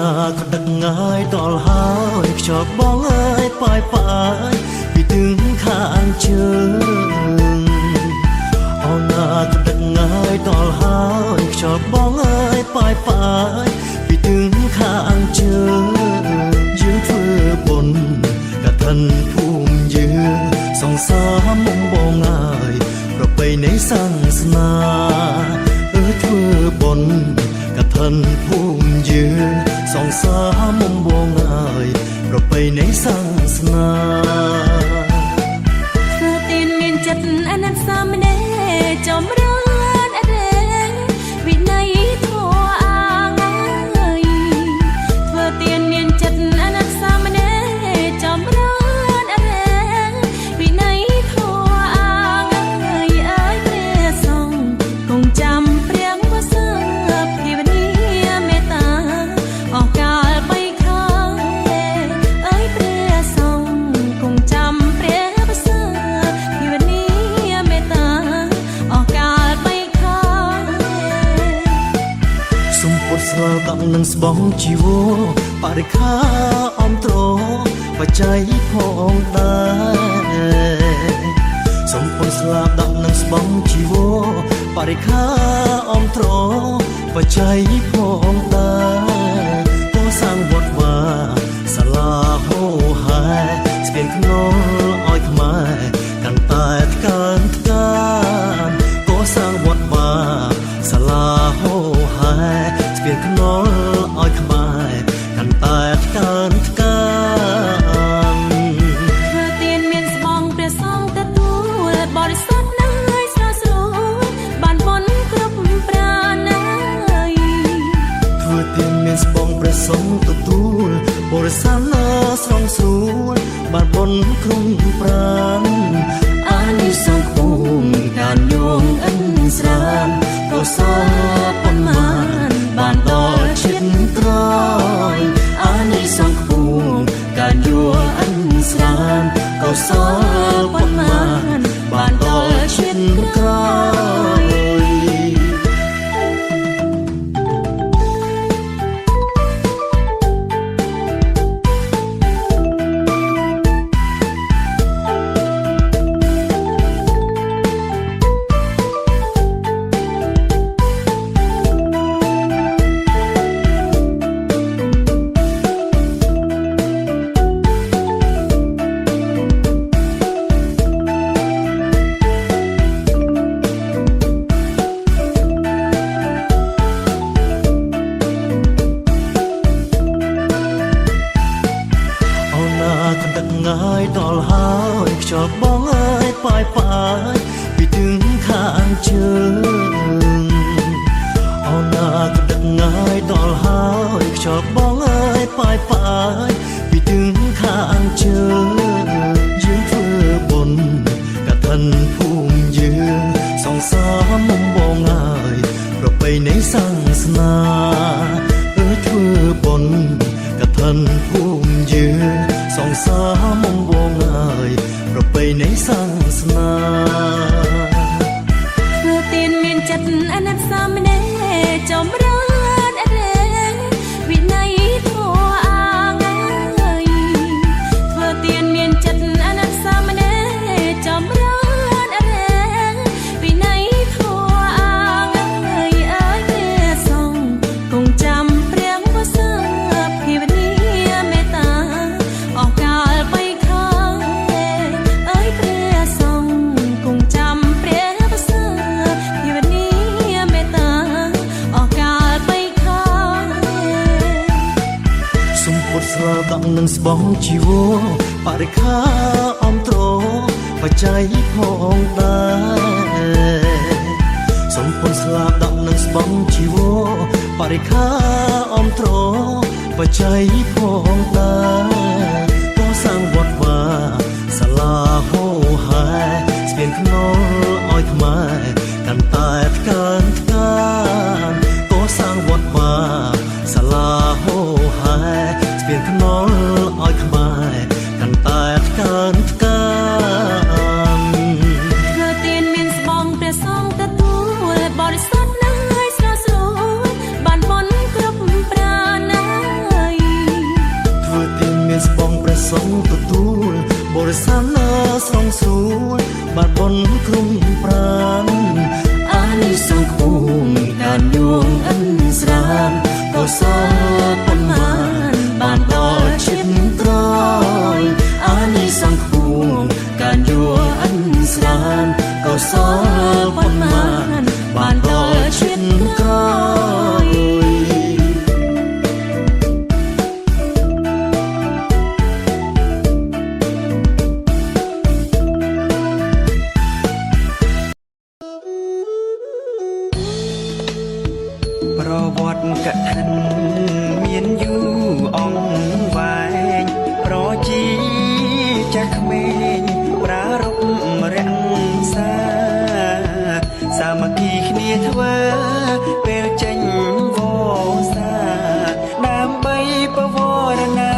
ណាក៏ដឹកងាយដល់ហើយខ្យល់បងអើយប៉ាយប៉ាយពីទឹងខាងជើងអូនណាក៏ដឹកងាយដល់ហើយខ្យល់បងអើយប៉ាយប៉ាយពីទឹងខាងជើងយើងធ្វើបុណ្យកឋិនភូមិយើងសង្សារមុំបងអើយប្រពៃណីសាសនាធ្វើបុណ្យកឋិនភូមិយើងសង្សារមុំបងអើយប្រពៃណីសាសនាធ្វើទានមានចិត្តអនត្តសាមណេរចម្រើនអរេវិន័យធម៌អាងអើយធ្វើទានមានចិត្តអនត្តសាមណេរចម្រើនអរេវិន័យធម៌អាងអើយព្រះសង្ឃគង់ចាំព្រះវសើភាវនាមេត្តាអស់កាលបីខាងព្រះសង្ឃគង់ចាំព្រះវសើភាវនាមេត្តាអស់កាលបីខាងសុំពុតស្លដាក់នឹងស្បង់ជីវរបរិខាអំត្របច្ច័យផងដែរសុំពុតស្លាប់ដាក់នឹងស្បង់ជីវរបរិខាអំត្របច្ច័យផងដែរក៏សាងវត្តវាសាលាហោហែស្ពានខ្នល់ឲ្យខ្មែរកាន់តែថ្កើងថ្កានក៏សាងវត្តវាសាលាហោហែស្ពានខ្នល់ឲ្យខ្មែរកាន់តែថ្កើងថ្កានធ្វើទានមានស្បង់ព្រះសង្ឃទទួលបរិសុទ្ធនឹងឲ្យស្រស់ស្រួលបានបុណ្យគ្រប់ប្រាណើយធ្វើទានមានស្បង់ព្រះសង្ឃទទួលបរិសុទ្ធស្រស់ស្រួលបានបុណ្យគ្រប់ប្រាណអានិសង្ឃគុំការញងអិនស្រានក៏សល់ប៉ុន្មានបានដល់ជាតិក្រោយអានិសង្ឃគុំការញងអិនស្រានក៏សល់ប៉ុន្មានបានដល់ជាតិក្រោយងាយដល់ហើយខ្យល់បងអើយប៉ាយប៉ាយពីទឹងខាងជើងអូនណាក៏ដឹកងាយដល់ហើយខ្យល់បងអើយប៉ាយប៉ាយពីទឹងខាងជើងយើងធ្វើបុណ្យកឋិនភូមិយើងសង្សារមុំបងអើយប្រពៃណីសាសនាធ្វើបុណ្យកឋិនភូមិយើងសង្សារមុំបងអើយប្រពៃណីសាសនាធ្វើទានមានចិត្តអនត្តសាមណេរចម្រើនអរេវិន័យធម៌អាងអើយធ្វើទានមានចិត្តអនត្តសាមណេរចម្រើនអរេវិន័យធម៌អាងអើយព្រះសង្ឃគង់ចាំព្រះវសើភាវនាមេត្តាអស់កាលបីខាងព្រះសង្ឃគង់ចាំព្រះវសើភាវនាមេត្តាអស់កាលបីខាងសុំពុតស្លាប់ដាក់នឹងស្បង់ជីវរបរិខាអំត្របច្ច័យផងដែរសុំពុតស្លាប់ដាក់នឹងស្បង់ជីវរបរិខាអំត្របច្ច័យផងដែរក៏សាងវត្តវាសាលាហោហែស្ពានខ្នល់ឲ្យខ្មែរកាន់តែថ្កើងថ្កានក៏សាងវត្តវាសាលាហោហែស្ពានខ្នល់ឲ្យខ្មែរកាន់តែថ្កើងថ្កានធ្វើទានមានស្បង់ព្រះសង្ឃទទួលបរិសុទ្ធនឹងឲ្យស្រស់ស្រួលបានបុណ្យគ្រប់ប្រាណើយ រសានស្រងសួរបាត់បនក្រុមប្រានអានិសង្ឃភូមិការយងអិនស្រានកុសលប៉ុន្មានបានដល់ចិត្តក្រោយអានិសង្ឃភូមិការយងអិនស្រានកុសលប៉ុន្មានបានដល់ចិត្តក្រោយប្រវត្តិកថាមានយូរអង្វែងប្រជីចាស់ក្មេងប្រារព្ធរក្សាសាមគ្គីគ្នាធ្វើពេលចេញវស្សាដើម្បីបវរណា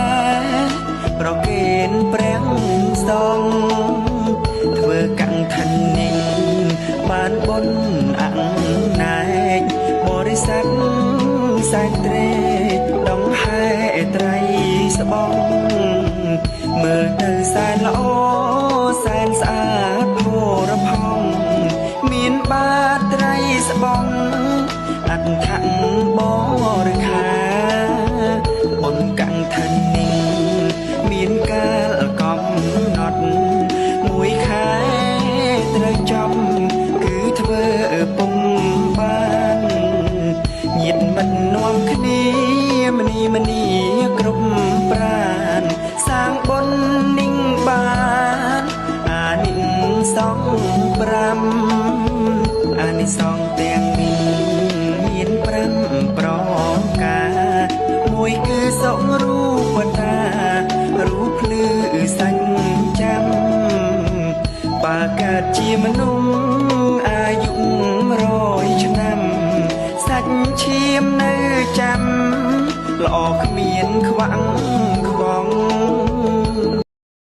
ប្រគេនព្រះសង្ឃធ្វើកន្ធនិញបានបុណ្យអណែកបរិស័ទសែនត្រេកដងហែត្រីស្បង់មើលទៅសែនល្អសែនស្អាតផូរផង់មានបាតត្រីស្បង់អដ្ឋៈបរិខាបុណ្យកន្ធនិញមានកាលកំណត់មួយខែត្រូវចំគឺធ្វើពុំបានញាតិមិត្តនាំគ្នាមនីគ្រប់ប្រានសាងបុណ្យនិញបានអានិសង្ឃ5អានិសង្ឃទាំងនេះមាន5ប្រការមួយគឺសុខរូបតារូបភ្លឺសញ្ចាំបើកើតជាមនុស្សអាយុ100ឆ្នាំសាច់ឈាមនៅចាំល្អគ្មានខ្វាំង